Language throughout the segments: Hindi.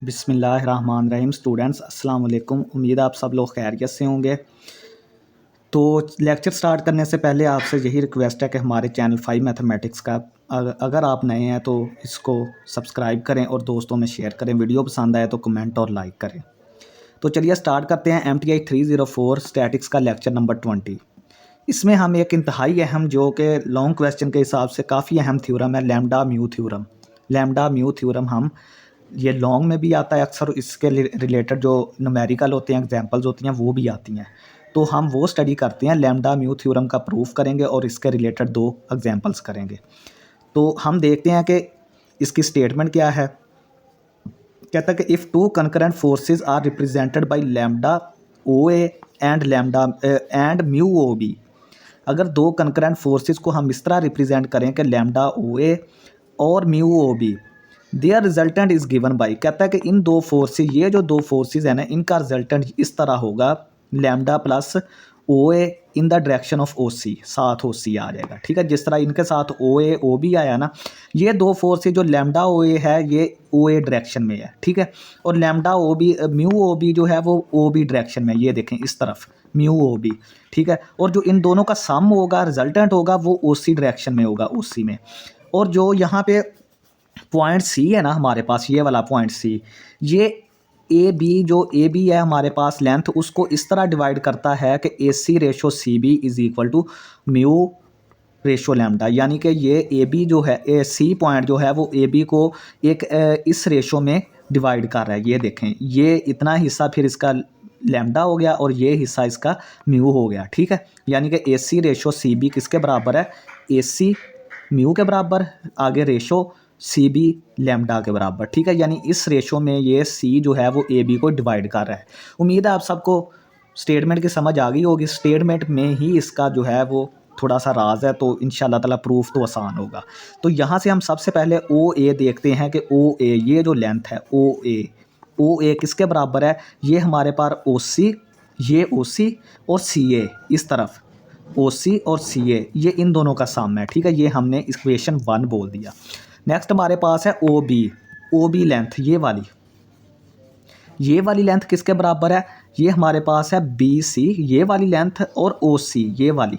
बिस्मिल्लाहिर्रहमानिर्रहीम। स्टूडेंट्स अस्सलाम वालेकुम। उम्मीद है आप सब लोग खैरियत से होंगे। तो लेक्चर स्टार्ट करने से पहले आपसे यही रिक्वेस्ट है कि हमारे चैनल 5 मैथमेटिक्स का अगर आप नए हैं तो इसको सब्सक्राइब करें और दोस्तों में शेयर करें। वीडियो पसंद आए तो कमेंट और लाइक करें। तो चलिए स्टार्ट करते हैं। MTI 304 स्टैटिक्स का लेक्चर नंबर 20। इसमें हम एक इंतहाई अहम जो कि लॉन्ग क्वेश्चन के हिसाब से काफ़ी अहम थ्योरम है, lambda mu theorem. Lambda mu theorem हम ये लॉन्ग में भी आता है अक्सर, इसके रिलेटेड जो न्यूमेरिकल होते हैं, एग्जांपल्स होती हैं, वो भी आती हैं। तो हम वो स्टडी करते हैं, लैम्डा म्यू थ्योरम का प्रूफ करेंगे और इसके रिलेटेड 2 एग्जांपल्स करेंगे। तो हम देखते हैं कि इसकी स्टेटमेंट क्या है। कहता है कि if 2 concurrent forces are represented by lambda O A and lambda and mu O B. अगर 2 कंकरेंट फोर्सेस को हम इस तरह रिप्रेजेंट करें कि लैम्डा ओ ए और mu O B, their resultant is given by. कहता है कि इन 2 फोर्सेस, ये जो 2 फोर्सेस हैं ना, इनका रिजल्टेंट इस तरह होगा, lambda plus O A in the direction of O C, साथ ओ सी आ जाएगा। ठीक है, जिस तरह इनके साथ ओ ए ओ बी आया ना, ये 2 फोर्सेस जो लैम्डा ओ ए है ये ओ ए डायरेक्शन में है। ठीक है, और lambda O B mu O B जो है वो ओ बी डायरेक्शन में, ये देखें इस तरफ म्यू ओ बी। ठीक है, और जो इन दोनों का सम होगा, रिजल्टेंट होगा, वो ओ सी डायरेक्शन में होगा, ओ सी में। और जो यहाँ पे पॉइंट सी है ना हमारे पास, ये वाला पॉइंट सी, ये ए बी, जो ए बी है हमारे पास लेंथ, उसको इस तरह डिवाइड करता है कि A C ratio C B is equal to mu ratio lambda. यानी कि ये ए बी जो है, ए सी पॉइंट जो है वो ए बी को एक इस रेशो में डिवाइड कर रहा है। ये देखें, ये इतना हिस्सा फिर इसका लैम्डा हो गया और ये हिस्सा इसका म्यू हो गया। ठीक है, यानी कि A C ratio C B किसके बराबर है, ए सी म्यू के बराबर, आगे रेशो सी बी लैम्डा के बराबर। ठीक है, यानी इस रेशो में ये सी जो है वो ए बी को डिवाइड कर रहा है। उम्मीद है आप सबको स्टेटमेंट की समझ आ गई होगी। स्टेटमेंट में ही इसका जो है वो थोड़ा सा राज है, तो इंशाल्लाह ताला प्रूफ तो आसान होगा। तो यहाँ से हम सबसे पहले ओ ए देखते हैं कि ओ ए, ये जो लेंथ है ओ ए किसके बराबर है, ये हमारे पास ओ सी, ये ओ सी और सी ए, इस तरफ ओ सी और सी ए, ये इन दोनों का सम है। ठीक है, ये हमने इक्वेशन 1 बोल दिया। नेक्स्ट हमारे पास है ओ बी लेंथ, ये वाली लेंथ किसके बराबर है, ये हमारे पास है बी सी, ये वाली लेंथ, और ओ सी, ये वाली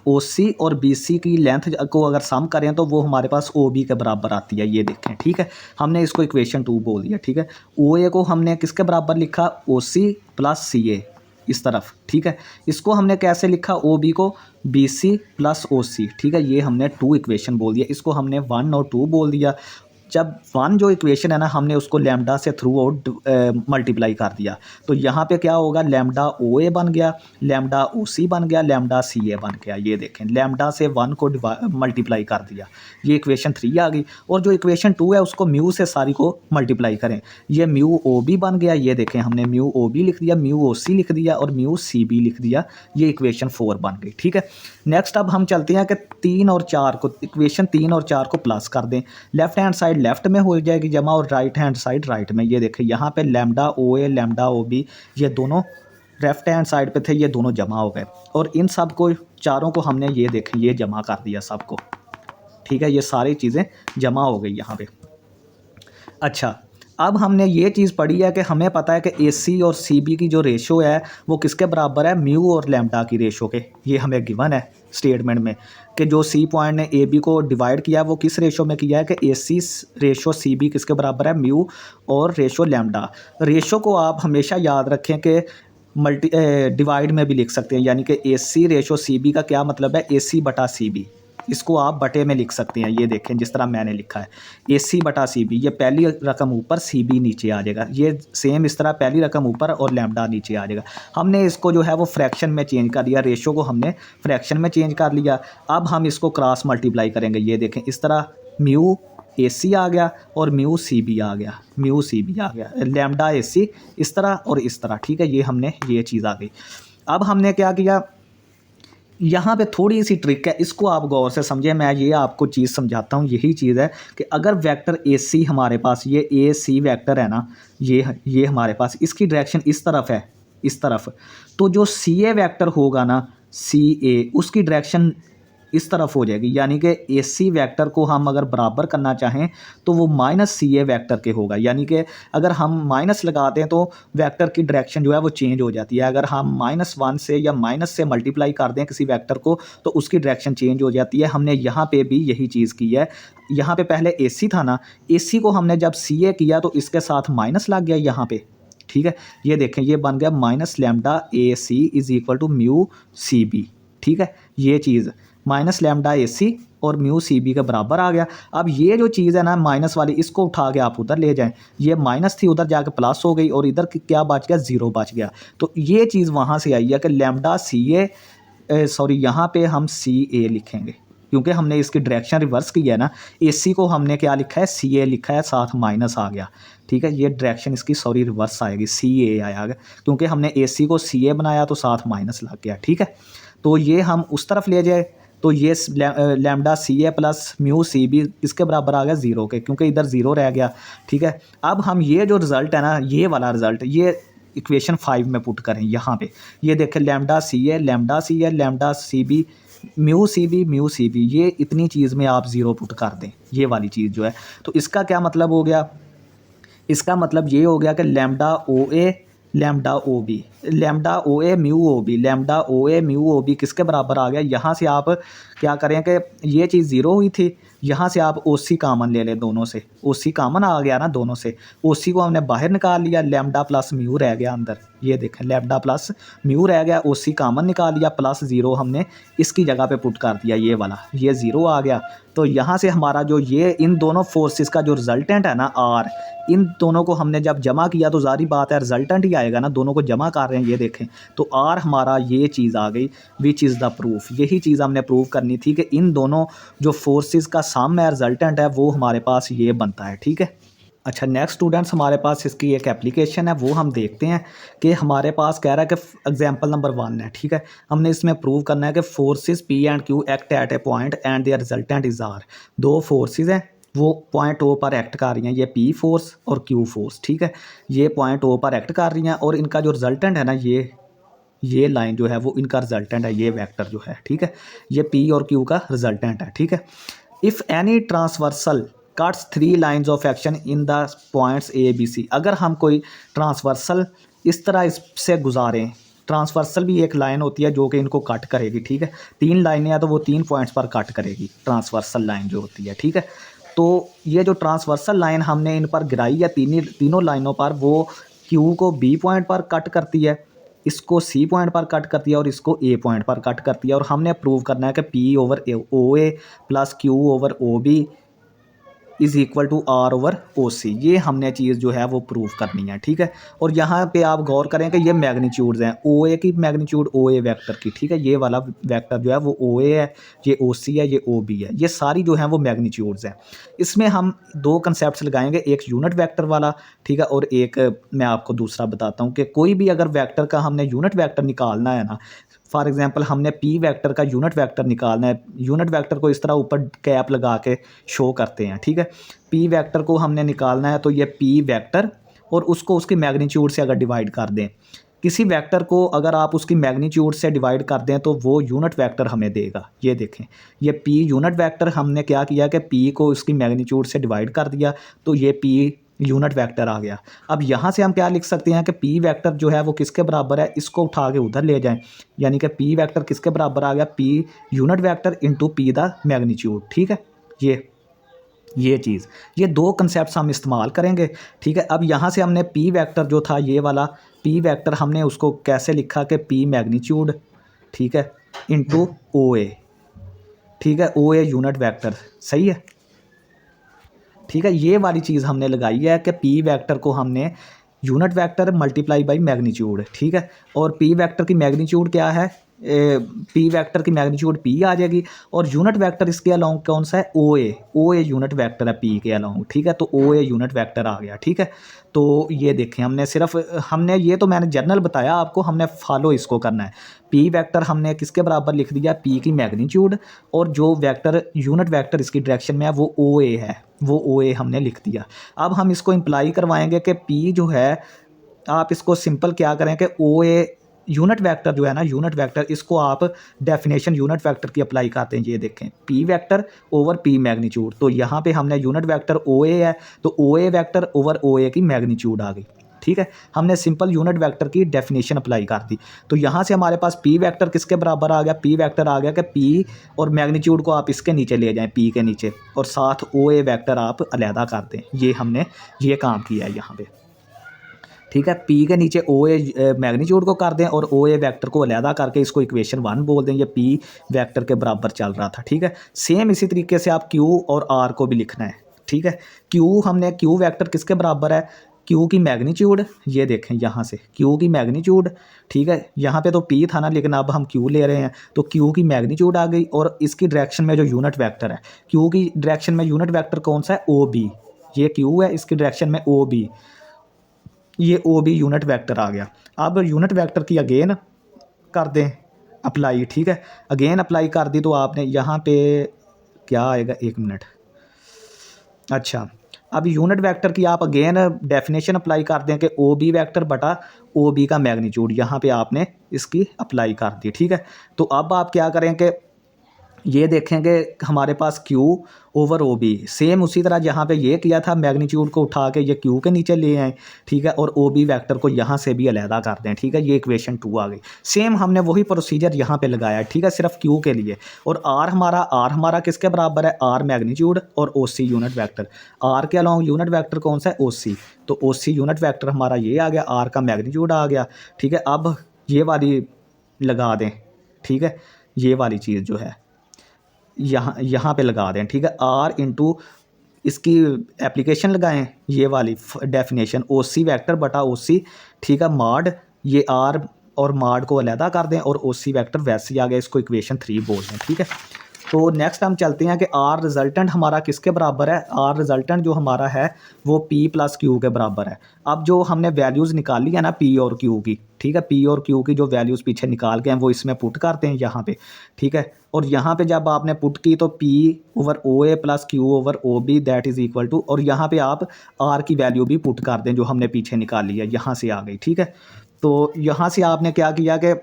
ओ सी और बी सी की लेंथ को अगर सम करें तो वो हमारे पास ओ बी के बराबर आती है। ये देखें, ठीक है, हमने इसको इक्वेशन 2 बोल दिया। ठीक है, ओ ए को हमने किसके बराबर लिखा, ओ सी प्लस सी ए, इस तरफ। ठीक है, इसको हमने कैसे लिखा, ओ बी को बी सी प्लस ओ सी। ठीक है, ये हमने 2 इक्वेशन बोल दिया, इसको हमने 1 और 2 बोल दिया। जब 1 जो इक्वेशन है ना, हमने उसको लैम्डा से थ्रू आउट मल्टीप्लाई कर दिया, तो यहाँ पे क्या होगा, लैम्डा ओ ए बन गया, लैम्डा ओ सी बन गया, लैम्डा सी ए बन गया। ये देखें, लैम्डा से 1 को मल्टीप्लाई कर दिया, ये इक्वेशन 3 आ गई। और जो इक्वेशन 2 है उसको म्यू से सारी को मल्टीप्लाई करें, ये म्यू ओ बी बन गया। ये देखें, हमने म्यू ओ बी लिख दिया, म्यू ओ सी लिख दिया और म्यू सी बी लिख दिया, ये इक्वेशन 4 बन गई। ठीक है, नेक्स्ट अब हम चलते हैं कि 3 और 4 को, इक्वेशन 3 और 4 को प्लस कर दें। लेफ्ट हैंड साइड लेफ्ट में हो जाएगी जमा और राइट हैंड साइड राइट में। ये देखें, यहाँ पे लैम्डा ओ ए, लैम्डा ओ बी, ये दोनों लेफ्ट हैंड साइड पे थे, ये दोनों जमा हो गए। और इन सब को, चारों को हमने, ये देखें, ये जमा कर दिया सबको। ठीक है, ये सारी चीज़ें जमा हो गई यहाँ पे। अच्छा, अब हमने ये चीज़ पढ़ी है कि हमें पता है कि ए सी और सी बी की जो रेशो है वो किसके बराबर है, म्यू और लैम्डा की रेशो के। ये हमें गिवन है स्टेटमेंट में कि जो सी पॉइंट ने ए बी को डिवाइड किया वो किस रेशो में किया है, कि A C ratio C B किसके बराबर है, म्यू और रेशो लैम्डा। रेशो को आप हमेशा याद रखें कि डिवाइड में भी लिख सकते हैं, यानी कि A C ratio C B का क्या मतलब है, ए सी बटा सी बी। इसको आप बटे में लिख सकते हैं। ये देखें, जिस तरह मैंने लिखा है, ए सी बटा सी बी, ये पहली रकम ऊपर, सी बी नीचे आ जाएगा। ये सेम इस तरह पहली रकम ऊपर और लैम्डा नीचे आ जाएगा। हमने इसको जो है वो फ्रैक्शन में चेंज कर दिया, रेशो को हमने फ्रैक्शन में चेंज कर लिया। अब हम इसको क्रॉस मल्टीप्लाई करेंगे। ये देखें, इस तरह म्यू ए सी आ गया और म्यू सी बी आ गया, म्यू सी बी आ गया, लैम्डा ए सी इस तरह और इस तरह। ठीक है, ये हमने, ये चीज़ आ गई। अब हमने क्या किया, यहाँ पे थोड़ी सी ट्रिक है, इसको आप गौर से समझें। मैं ये आपको चीज़ समझाता हूँ। यही चीज़ है कि अगर वेक्टर ए सी हमारे पास, ये ए सी वेक्टर है ना, ये हमारे पास, इसकी डायरेक्शन इस तरफ है, इस तरफ, तो जो सी ए वेक्टर होगा ना, सी ए, उसकी डायरेक्शन इस तरफ हो जाएगी, यानी कि ए सी वैक्टर को हम अगर बराबर करना चाहें तो वो माइनस सी ए वैक्टर के होगा, यानी कि अगर हम माइनस लगाते हैं तो वैक्टर की डायरेक्शन जो है वो चेंज हो जाती है। अगर हम -1 से या माइनस से मल्टीप्लाई कर दें किसी वैक्टर को तो उसकी डायरेक्शन चेंज हो जाती है। हमने यहाँ पे भी यही चीज़ की है। यहाँ पे पहले ए सी था ना, ए सी को हमने जब सी ए किया तो इसके साथ माइनस लग गया यहाँ पे, ठीक है। ये देखें, ये बन गया minus lambda A C is equal to mu C B, ठीक है। ये चीज़ माइनस लैम्डा ए सी और म्यू सी बी के बराबर आ गया। अब ये जो चीज़ है ना माइनस वाली, इसको उठा के आप उधर ले जाएं, ये माइनस थी उधर जाके प्लस हो गई और इधर क्या बच गया, ज़ीरो बच गया। तो ये चीज़ वहाँ से आई है कि लैम्डा सी ए, सॉरी यहाँ पे हम सी ए लिखेंगे क्योंकि हमने इसकी डायरेक्शन रिवर्स की है ना। ए सी को हमने क्या लिखा है, सी ए लिखा है, साथ माइनस आ गया, ठीक है। ये डायरेक्शन इसकी सॉरी रिवर्स आएगी, सी ए आया क्योंकि हमने ए सी को सी ए बनाया तो साथ माइनस लग गया, ठीक है। तो ये हम उस तरफ ले जाए तो ये लैम्डा सी ए प्लस म्यू सी बी इसके बराबर आ गया ज़ीरो के, क्योंकि इधर ज़ीरो रह गया, ठीक है। अब हम ये जो रिज़ल्ट है ना, ये वाला रिज़ल्ट, ये इक्वेशन 5 में पुट करें यहाँ पे। ये देखें, lambda C A lambda C B mu C B, ये इतनी चीज़ में आप ज़ीरो पुट कर दें, ये वाली चीज़ जो है। तो इसका क्या मतलब हो गया, इसका मतलब ये हो गया कि लैम्डा ओ ए lambda O B, lambda O ए mu O B, lambda O ए म्यू ओ बी किसके बराबर आ गया। यहाँ से आप क्या करें कि ये चीज़ ज़ीरो हुई थी, यहाँ से आप ओ सी कामन ले लें, दोनों से ओ सी कामन आ गया ना, दोनों से ओ सी को हमने बाहर निकाल लिया, लैम्डा प्लस म्यू रह गया अंदर। ये देखें, लैम्डा प्लस म्यू रह गया, ओ सी कामन निकाल लिया, प्लस ज़ीरो हमने इसकी जगह पे पुट कर दिया, ये वाला, ये ज़ीरो आ गया। तो यहाँ से हमारा जो ये इन दोनों फोर्सेस का जो रिजल्टेंट है ना आर, इन दोनों को हमने जब जमा किया तो ज़ाहिर बात है रिजल्टेंट ही आएगा ना, दोनों को जमा कर रहे हैं, ये देखें। तो आर हमारा ये चीज़ आ गई, विच इज़ द प्रूफ। यही चीज़ हमने प्रूव करनी थी कि इन दोनों जो फोर्सेस का सम है, रिजल्टेंट है, वो हमारे पास ये बनता है, ठीक है। अच्छा, नेक्स्ट स्टूडेंट्स, हमारे पास इसकी एक एप्लीकेशन है, वो हम देखते हैं कि हमारे पास कह रहा है कि एग्जांपल नंबर 1 है, ठीक है। हमने इसमें प्रूव करना है कि forces P and Q act at a point and their resultant is R. दो फोर्सेस हैं, वो पॉइंट ओ पर एक्ट कर रही हैं, ये पी फोर्स और क्यू फोर्स, ठीक है। ये पॉइंट ओ पर एक्ट कर रही हैं और इनका जो रिजल्टेंट है ना, ये लाइन जो है वो इनका रिजल्टेंट है, ये वेक्टर जो है, ठीक है। ये पी और क्यू का रिजल्टेंट है, ठीक है। If any transversal cuts 3 lines of action in the points A B C, अगर हम कोई ट्रांसवर्सल इस तरह इससे गुजारें, ट्रांसवर्सल भी एक लाइन होती है जो कि इनको कट करेगी, ठीक है। 3 लाइनें हैं तो वो 3 पॉइंट्स पर कट करेगी, ट्रांसवर्सल लाइन जो होती है, ठीक है। तो ये जो ट्रांसवर्सल लाइन हमने इन पर गिराई है, तीनों लाइनों पर, वो क्यू को बी पॉइंट पर कट करती है, इसको सी पॉइंट पर कट करती है और इसको ए पॉइंट पर कट करती है। और हमने प्रूव करना है कि P over O A plus Q over O B is equal to R over O C, ये हमने चीज़ जो है वो प्रूव करनी है, ठीक है। और यहाँ पे आप गौर करें कि ये मैग्नीट्यूड्स हैं, ओ ए की मैग्नीट्यूड ओ ए वैक्टर की, ठीक है। ये वाला वैक्टर जो है वो ओ ए है, ये ओ सी है, ये ओ बी है, ये सारी जो हैं वो मैग्नीट्यूड्स हैं। इसमें हम 2 कंसेप्ट्स लगाएंगे, एक यूनिट वैक्टर वाला, ठीक है, और एक मैं आपको दूसरा बताता हूँ कि कोई भी अगर वैक्टर का हमने यूनिट वैक्टर निकालना है ना, फॉर एग्जांपल हमने पी वेक्टर का यूनिट वेक्टर निकालना है, यूनिट वेक्टर को इस तरह ऊपर कैप लगा के शो करते हैं, ठीक है। पी वेक्टर को हमने निकालना है तो ये पी वेक्टर और उसको उसकी मैग्नीट्यूड से अगर डिवाइड कर दें, किसी वेक्टर को अगर आप उसकी मैग्नीट्यूड से डिवाइड कर दें तो वो यूनिट वेक्टर हमें देगा। ये देखें, ये पी यूनिट वेक्टर हमने क्या किया कि पी को उसकी मैग्नीट्यूड से डिवाइड कर दिया तो ये पी यूनिट वेक्टर आ गया। अब यहाँ से हम क्या लिख सकते हैं कि पी वेक्टर जो है वो किसके बराबर है, इसको उठा के उधर ले जाएं, यानी कि पी वेक्टर किसके बराबर आ गया, P unit vector into P the magnitude, ठीक है। ये चीज़, ये 2 कंसेप्ट्स हम इस्तेमाल करेंगे, ठीक है। अब यहाँ से हमने पी वेक्टर जो था, ये वाला पी वेक्टर, हमने उसको कैसे लिखा कि पी मैग्नीट्यूड, ठीक है, इंटू ओ ए, ठीक है, ओ ए यूनिट वेक्टर, सही है, ठीक है। ये वाली चीज़ हमने लगाई है कि पी वेक्टर को हमने unit vector multiply by magnitude, ठीक है। और पी वेक्टर की मैग्नीट्यूड क्या है, पी वेक्टर की मैग्नीट्यूड पी आ जाएगी और यूनिट वेक्टर इसके अलाउंग कौन सा है, ओ ए यूनिट वेक्टर है पी के अलाउंग, ठीक है। तो ओ ए यूनिट वेक्टर आ गया, ठीक है। तो ये देखें, हमने ये तो मैंने जनरल बताया आपको, हमने फॉलो इसको करना है। पी वेक्टर हमने किसके बराबर लिख दिया, पी की मैग्नीट्यूड, और जो वेक्टर यूनिट वेक्टर इसकी डायरेक्शन में है वो ओ ए है, वो ओ ए हमने लिख दिया। अब हम इसको इम्प्लाई करवाएंगे कि पी जो है, आप इसको सिंपल क्या करें कि ओ ए यूनिट वेक्टर जो है ना, यूनिट वेक्टर, इसको आप डेफिनेशन यूनिट वेक्टर की अप्लाई करते हैं। ये देखें, P vector over P magnitude, तो यहाँ पे हमने यूनिट वेक्टर ओ ए है, तो ओ ए वेक्टर ओवर ओ ए की मैग्नीट्यूड आ गई। ठीक है, हमने सिंपल यूनिट वेक्टर की डेफिनेशन अप्लाई कर दी। तो यहाँ से हमारे पास पी वेक्टर किसके बराबर आ गया, पी वेक्टर आ गया कि पी और मैग्नीट्यूड को आप इसके नीचे ले जाएं, पी के नीचे, और साथ ओ ए वेक्टर आप अलहदा कर दें। ये हमने ये काम किया है यहाँ पे। ठीक है, पी के नीचे ओ ए मैग्नीट्यूड को कर दें और ओ ए वैक्टर को अलहदा करके इसको इक्वेशन 1 बोल दें। ये पी वैक्टर के बराबर चल रहा था। ठीक है, सेम इसी तरीके से आप क्यू और आर को भी लिखना है। ठीक है, क्यू हमने क्यू वैक्टर किसके बराबर है, क्यू की मैग्नीट्यूड, ये देखें यहाँ से क्यू की मैग्नीट्यूड। ठीक है, यहाँ पे तो पी था ना, लेकिन अब हम क्यू ले रहे हैं, तो क्यू की मैग्नीट्यूड आ गई, और इसकी डायरेक्शन में जो यूनिट वेक्टर है, क्यू की डायरेक्शन में यूनिट वेक्टर कौन सा है, ओ बी। ये क्यू है, इसकी डायरेक्शन में ओ बी, ये ओ बी यूनिट वेक्टर आ गया। अब यूनिट वेक्टर की अगेन कर दें अप्लाई। ठीक है, अगेन अप्लाई कर दी, तो आपने यहाँ पे क्या आएगा, 1 मिनट। अच्छा, अब यूनिट वेक्टर की आप अगेन डेफिनेशन अप्लाई कर दें कि ओ बी वैक्टर बटा ओ बी का मैग्नीट्यूड, यहाँ पे आपने इसकी अप्लाई कर दी। ठीक है, तो अब आप क्या करें कि ये देखेंगे हमारे पास Q over O B, same उसी तरह जहाँ पे ये किया था, मैग्नीट्यूड को उठा के ये Q के नीचे ले आए। ठीक है, और ओ बी वैक्टर को यहाँ से भी अलहदा कर दें। ठीक है, ये इक्वेशन 2 आ गई। सेम हमने वही प्रोसीजर यहाँ पे लगाया है। ठीक है, सिर्फ Q के लिए। और R हमारा किसके बराबर है, R मैग्नीट्यूड और ओ सी यूनिट वैक्टर। R के अलॉन्ग यूनिट वैक्टर कौन सा है, ओ सी, तो ओ सी यूनिट वैक्टर हमारा ये आ गया, R का मैग्नीट्यूड आ गया। ठीक है, अब ये वाली लगा दें। ठीक है, ये वाली चीज़ जो है यहाँ पे लगा दें। ठीक है, आर इंटू इसकी एप्लीकेशन लगाएं, ये वाली डेफिनेशन ओ सी वैक्टर बटा ओ सी। ठीक है, माड, ये आर और माड को अलहदा कर दें, और ओ सी वैक्टर वैसे ही आ गया, इसको इक्वेशन 3 बोल दें। ठीक है, तो नेक्स्ट हम चलते हैं कि आर रिजल्टेंट हमारा किसके बराबर है, आर रिजल्टेंट जो हमारा है वो पी प्लस क्यू के बराबर है। अब जो हमने वैल्यूज़ निकाली है ना पी और क्यू की, ठीक है, पी और क्यू की जो वैल्यूज़ पीछे निकाल के हैं वो इसमें पुट करते हैं यहाँ पे। ठीक है, और यहाँ पे जब आपने पुट की तो P over O A plus Q over O B that is equal to, और यहाँ पे आप आर की वैल्यू भी पुट कर दें जो हमने पीछे निकाली है, यहाँ से आ गई। ठीक है, तो यहाँ से आपने क्या किया कि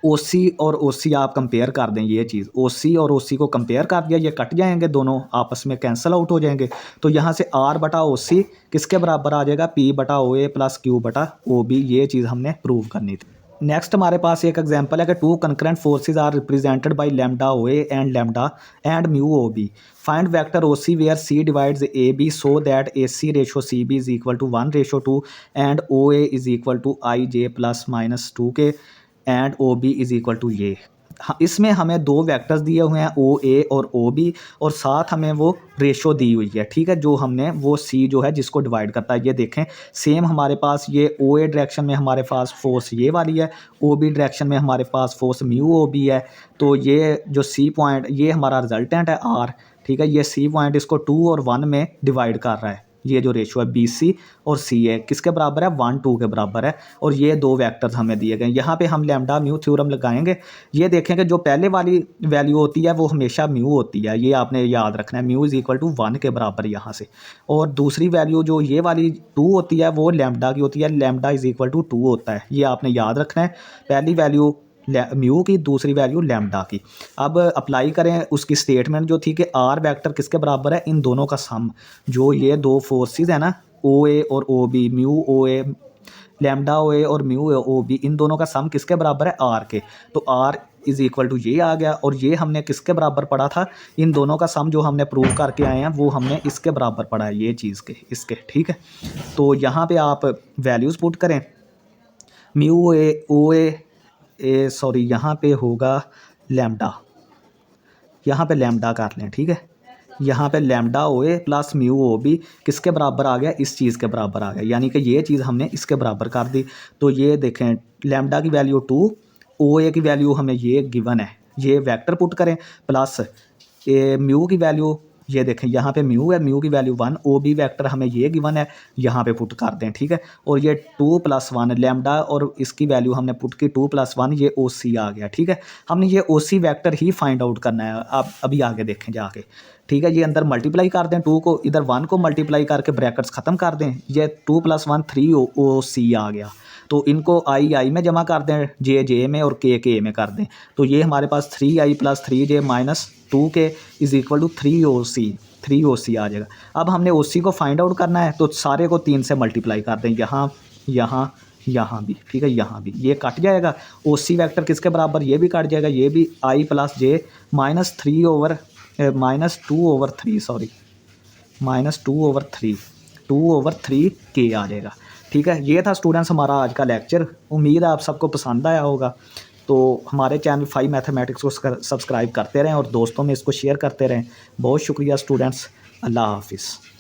ओ सी और ओ सी आप कंपेयर कर दें, ये चीज़ ओ सी और ओ सी को कंपेयर कर दिया, ये कट जाएंगे, दोनों आपस में कैंसिल आउट हो जाएंगे। तो यहाँ से आर बटा ओ सी किसके बराबर आ जाएगा, पी बटा ओ ए प्लस क्यू बटा ओ बी। ये चीज़ हमने प्रूव करनी थी। नेक्स्ट हमारे पास एक एग्जांपल है कि 2 concurrent forces are represented by lambda O A and mu O B. Find vector O C where C divides A B so that A C ratio C B is equal to 1:2 and O A is equal to i j plus minus 2 k and O B is equal to ये। हाँ, इसमें हमें 2 वेक्टर्स दिए हुए हैं ओ ए और ओ बी, और साथ हमें वो रेशो दी हुई है। ठीक है, जो हमने वो सी जो है जिसको डिवाइड करता है, ये देखें सेम हमारे पास ये ओ ए डायरेक्शन में हमारे पास फोर्स ये वाली है, ओ बी डायरेक्शन में हमारे पास फोर्स म्यू ओ बी है। तो ये जो सी पॉइंट ये हमारा रिजल्टेंट है आर। ठीक है, ये सी पॉइंट इसको 2 और 1 में डिवाइड कर रहा है। ये जो रेशो है बी सी और सी ए किसके बराबर है, 1:2 के बराबर है। और ये 2 वेक्टर्स हमें दिए गए। यहाँ पे हम लैम्डा म्यू थ्योरम लगाएंगे। ये देखेंगे जो पहले वाली वैल्यू होती है वो हमेशा म्यू होती है, ये आपने याद रखना है, म्यू इज़ इक्वल टू 1 के बराबर यहाँ से। और दूसरी वैल्यू जो ये वाली 2 होती है वो लैम्डा की होती है, लैम्डा इज़ इक्वल टू 2 होता है, ये आपने याद रखना है। पहली वैल्यू म्यू की, दूसरी वैल्यू लैम्डा की। अब अप्लाई करें उसकी स्टेटमेंट जो थी कि आर वेक्टर किसके बराबर है, इन दोनों का सम, जो ये 2 फोर्सेस है ना ओ ए और ओ B, mu O A lambda O A और म्यू ओ बी, इन दोनों का सम किसके बराबर है, आर के। तो आर इज़ इक्वल टू ये आ गया, और ये हमने किसके बराबर पढ़ा था, इन दोनों का सम जो हमने प्रूव करके आए हैं वो हमने इसके बराबर पढ़ा है, ये चीज़ के इसके। ठीक है, तो यहाँ पे आप वैल्यूज़ पुट करें, mu A O A sorry यहाँ पे होगा लैम्डा, यहाँ पे लैम्डा कर लें। ठीक है, यहाँ पे lambda O A plus mu O B किसके बराबर आ गया, इस चीज़ के बराबर आ गया, यानी कि ये चीज़ हमने इसके बराबर कर दी। तो ये देखें लैम्डा की वैल्यू 2, ओ ए की वैल्यू हमें ये गिवन है, ये वेक्टर पुट करें, प्लस म्यू की वैल्यू ये देखें यहाँ पे म्यू है, म्यू की वैल्यू 1, ओ बी वैक्टर हमें ये गिवन है, यहाँ पे पुट कर दें। ठीक है, और ये 2 + 1 लैम्डा, और इसकी वैल्यू हमने पुट की 2 + 1, ये ओ सी आ गया। ठीक है, हमने ये ओ सी वैक्टर ही फाइंड आउट करना है। आप अभी आगे देखें जाके। ठीक है, ये अंदर मल्टीप्लाई कर दें, 2 को इधर 1 को मल्टीप्लाई करके ब्रैकेट्स ख़त्म कर दें, ये 2 + 1 3 ओ सी आ गया। तो इनको आई में जमा कर दें, जे में और के में कर दें। तो ये हमारे पास 3i + 3j - 2k is equal to 3OC आ जाएगा। अब हमने OC को फाइंड आउट करना है, तो सारे को 3 से मल्टीप्लाई कर दें, यहाँ भी, ठीक है, यहाँ भी ये कट जाएगा। OC वेक्टर किसके बराबर, ये भी कट जाएगा, ये भी i + j -2/3 k आ जाएगा। ठीक है, ये था स्टूडेंट्स हमारा आज का लेक्चर। उम्मीद है आप सबको पसंद आया होगा। तो हमारे चैनल 5 मैथमेटिक्स को सब्सक्राइब करते रहें और दोस्तों में इसको शेयर करते रहें। बहुत शुक्रिया स्टूडेंट्स, अल्लाह हाफिज़।